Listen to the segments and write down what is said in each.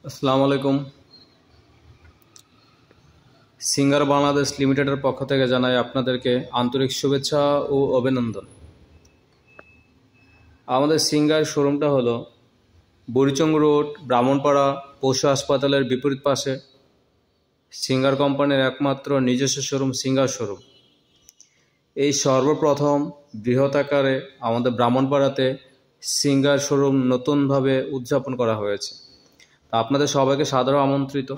আসসালামু আলাইকুম। সিঙ্গার বাংলাদেশ লিমিটেডের পক্ষ থেকে জানাই আপনাদেরকে আন্তরিক শুভেচ্ছা ও অভিনন্দন। আমাদের সিঙ্গার শোরুমটা হলো বুড়িচং রোড, ব্রাহ্মণপাড়া পশু হাসপাতালের বিপরীত পাশে। সিঙ্গার কোম্পানির একমাত্র নিজস্ব শোরুম সিঙ্গার শোরুম। এই সর্বপ্রথম বৃহৎ আকারে আমাদের ব্রাহ্মণপাড়াতে সিঙ্গার শোরুম নতুনভাবে উদযাপন করা হয়েছে। তা আপনাদের সবাইকে সাদর আমন্ত্রিত।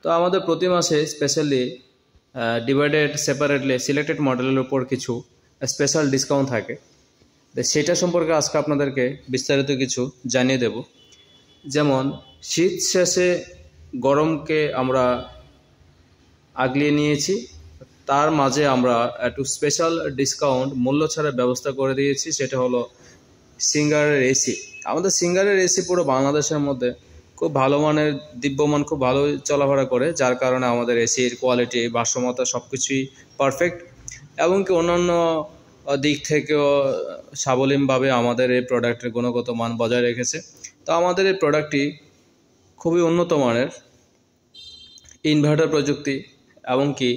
তো আমাদের প্রতি মাসে স্পেশালি ডিভাইডেড সেপারেটলি সিলেক্টেড মডেলের উপর কিছু স্পেশাল ডিসকাউন্ট থাকে। তো সেটা সম্পর্কে আজকে আপনাদেরকে বিস্তারিত কিছু জানিয়ে দেব। যেমন শীত শেষে গরমকে আমরা আগলিয়ে নিয়েছি, তার মাঝে আমরা একটু স্পেশাল ডিসকাউন্ট মূল্য ছাড়ের ব্যবস্থা করে দিয়েছি। সেটা হলো সিঙ্গারের এসি। আমাদের সিঙ্গারের এসি পুরো বাংলাদেশের মধ্যে খুব ভালো মানের, দিব্যমান, খুব ভালো চলাফেরা করে, যার কারণে আমাদের এসির কোয়ালিটি, ভারসাম্যতা সব কিছুই পারফেক্ট। এবং কি অন্যান্য দিক থেকেও সাবলীনভাবে আমাদের এই প্রোডাক্টের গুণগত মান বজায় রেখেছে। তো আমাদের এই প্রোডাক্টটি খুবই উন্নত মানের, ইনভার্টার প্রযুক্তি। এবং কি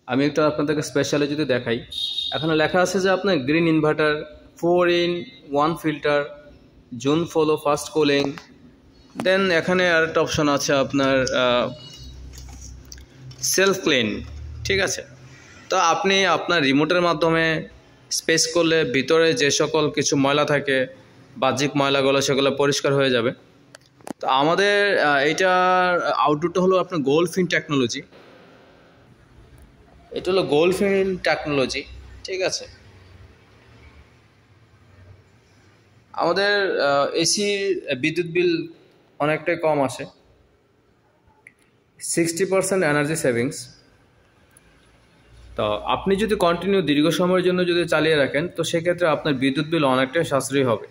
আমি একটু আপনাদেরকে স্পেশালি যদি দেখাই, এখানে লেখা আছে যে আপনার গ্রিন ইনভার্টার, 4-in-1 ফিল্টার, জুন ফলো ফাস্ট কুলিং। দেন এখানে আরেকটা অপশন আছে আপনার সেলফ ক্লিন। ঠিক আছে, তো আপনি আপনার রিমোটের মাধ্যমে স্পেস করলে ভিতরে যে সকল কিছু ময়লা থাকে, বাহ্যিক ময়লাগুলো, সেগুলো পরিষ্কার হয়ে যাবে। তো আমাদের এইটার আউটডোরটা হলো আপনার গোল্ডফিন টেকনোলজি। এটা হলো গোল্ডফিন টেকনোলজি। ঠিক আছে, আমাদের এসির বিদ্যুৎ বিল অনেকটাই কম আসে, 60% এনার্জি সেভিংস। তো আপনি যদি কন্টিনিউ দীর্ঘ সময়ের জন্য যদি চালিয়ে রাখেন, তো সেক্ষেত্রে আপনার বিদ্যুৎ বিল অনেকটাই সাশ্রয়ী হবে।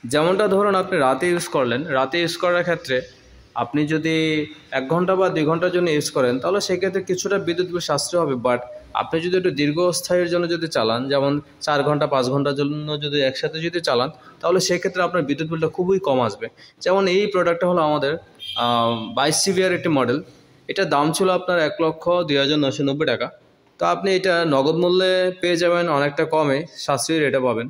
যেমনটা ধরুন আপনি রাতে ইউজ করলেন, রাতে ইউজ করার ক্ষেত্রে আপনি যদি 1 ঘন্টা বা 2 ঘন্টার জন্য ইউজ করেন, তাহলে সেক্ষেত্রে কিছুটা বিদ্যুৎ বিল সাশ্রয় হবে। বাট আপনি যদি একটু দীর্ঘস্থায়ীর জন্য যদি চালান, যেমন 4 ঘন্টা 5 ঘন্টার জন্য যদি একসাথে যদি চালান, তাহলে সেক্ষেত্রে আপনার বিদ্যুৎ বিলটা খুবই কম আসবে। যেমন এই প্রোডাক্টটা হলো আমাদের 22 সিভিয়ার একটি মডেল। এটার দাম ছিল আপনার 1,02,990 টাকা। তো আপনি এটা নগদ মূল্যে পেয়ে যাবেন অনেকটা কমে, সাশ্রয়ী রেটে পাবেন।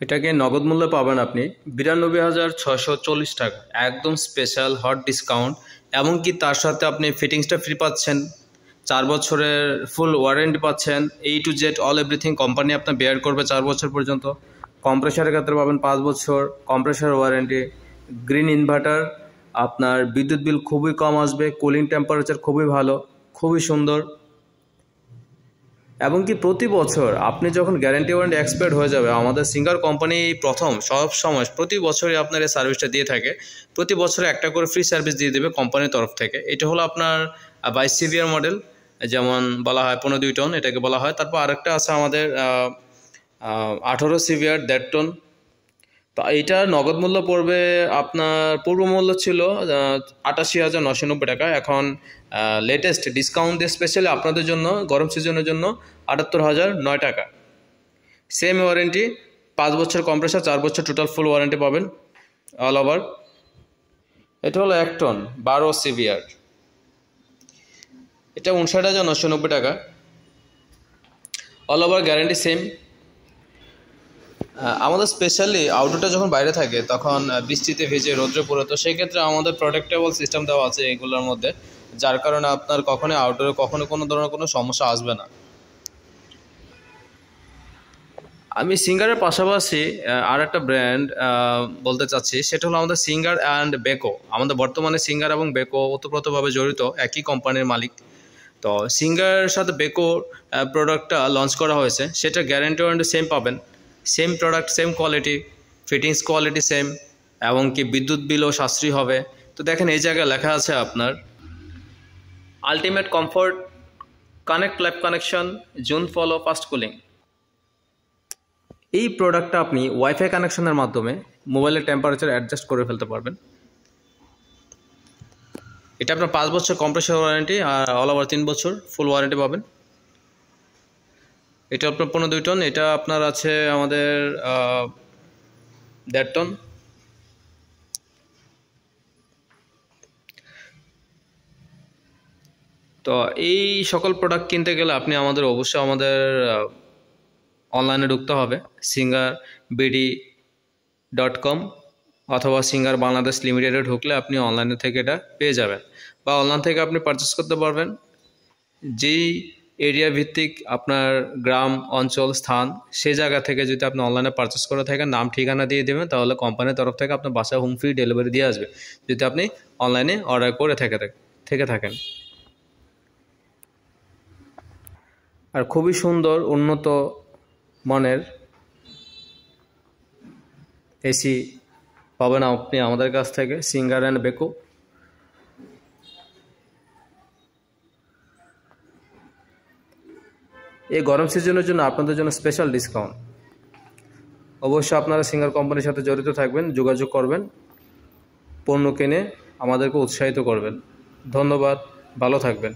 এটাকে নগদ মূল্যে পাবেন আপনি 92,640 টাকা, একদম স্পেশাল হট ডিসকাউন্ট। এমনকি তার সাথে আপনি ফিটিংসটা ফ্রি পাচ্ছেন, 4 বছরের ফুল ওয়ারেন্টি পাচ্ছেন। A to Z all everything company আপনার বেয়ার করবে 4 বছর পর্যন্ত। কম্প্রেসারের ক্ষেত্রে পাবেন 5 বছর কম্প্রেসার ওয়ারেন্টি। গ্রিন ইনভার্টার, আপনার বিদ্যুৎ বিল খুবই কম আসবে, কুলিং টেম্পারেচার খুবই ভালো, খুবই সুন্দর। এবং কি প্রতি বছর আপনি যখন গ্যারান্টি ওয়ারেন্টি এক্সপায়ার্ড হয়ে যাবে, আমাদের সিঙ্গার কোম্পানি প্রথম সব সময় প্রতি বছরই আপনার এই সার্ভিসটা দিয়ে থাকে। প্রতি বছরে একটা করে ফ্রি সার্ভিস দিয়ে দেবে কোম্পানির তরফ থেকে। এটা হলো আপনার 22 সিভিয়ার মডেল, যেমন বলা হয় 15-2 টন এটাকে বলা হয়। তারপর আরেকটা আছে আমাদের 18 সিভিয়ার 1.5 টন। তো এইটার নগদ মূল্য পড়বে আপনার, পূর্ব মূল্য ছিল 88,990 টাকা। এখন লেটেস্ট ডিসকাউন্ট দিয়ে স্পেশালি আপনাদের জন্য গরম সিজনের জন্য 78,009 টাকা। সেম ওয়ারেন্টি, 5 বছর কম্প্রেসার, 4 বছর টোটাল ফুল ওয়ারেন্টি পাবেন অল ওভার। এটা হলো 1 টন 12 সিভিয়ার, এটা 59,990 টাকা। All over guarantee same. আমাদের স্পেশালি আউটডোরটা যখন বাইরে থাকে, তখন বৃষ্টিতে ভেজে রোদ্রে পড়ে, তো সেই ক্ষেত্রে আমাদের প্রোটেক্টেবল সিস্টেম দেওয়া আছে এগুলোর মধ্যে, যার কারণে আপনার কখনোই আউটডোরে কখনো কোনো ধরনের কোনো সমস্যা আসবে না। আমি সিঙ্গারের পাশাপাশি আর একটা ব্র্যান্ড বলতে চাচ্ছি, সেটা হলো আমাদের সিঙ্গার অ্যান্ড বেকো। আমাদের বর্তমানে সিঙ্গার এবং বেকো ওতপ্রোতভাবে জড়িত, একই কোম্পানির মালিক। তো সিঙ্গারের সাথে বেকো প্রোডাক্টটা লঞ্চ করা হয়েছে, সেটা গ্যারান্টি ওয়ারেন্টি সেম পাবেন। Same product, same quality, fittings quality same, এবং কি বিদ্যুৎ বিলও সাশ্রয়ী হবে। তো দেখেন এই জায়গায় লেখা আছে আপনার ultimate comfort, connect life connection, June follow fast cooling. এই প্রোডাক্টটা আপনি ওয়াইফাই কানেকশনের মাধ্যমে মোবাইলের টেম্পারেচার অ্যাডজাস্ট করে ফেলতে পারবেন। এটা আপনার 5 বছর কম্প্রেসার ওয়ারেন্টি, আর অল ওভার 3 বছর ফুল ওয়ারেন্টি পাবেন। এটা আপনার 15-2 টন, এটা আপনার আছে আমাদের 1.5 টন। তো এই সকল প্রোডাক্ট কিনতে গেলে আপনি অবশ্যই আমাদের অনলাইনে ঢুকতে হবে singarBD.com অথবা সিঙ্গার বাংলাদেশ লিমিটেডে ঢুকলে আপনি অনলাইনে থেকে এটা পেয়ে যাবেন, বা অনলাইন থেকে আপনি পারচেস করতে পারবেন। যেই এরিয়া ভিত্তিক আপনার গ্রাম অঞ্চল স্থান সেই জায়গা থেকে যদি আপনি অনলাইনে পারচেস করে থাকেন, নাম ঠিকানা দিয়ে দেবেন, তাহলে কোম্পানির তরফ থেকে আপনার বাসায় হোম ফ্রি ডেলিভারি দিয়ে আসবে যদি আপনি অনলাইনে অর্ডার করে থেকে থাকেন। আর খুবই সুন্দর উন্নত মানের এসি পাবেন আপনি আমাদের কাছ থেকে সিঙ্গার অ্যান্ড বেকো। এই গরম সিজনের জন্য আপনাদের জন্য স্পেশাল ডিসকাউন্ট। অবশ্যই আপনারা সিঙ্গার কোম্পানির সাথে জড়িত থাকবেন, যোগাযোগ করবেন, পণ্য কিনে আমাদেরকে উৎসাহিত করবেন। ধন্যবাদ, ভালো থাকবেন।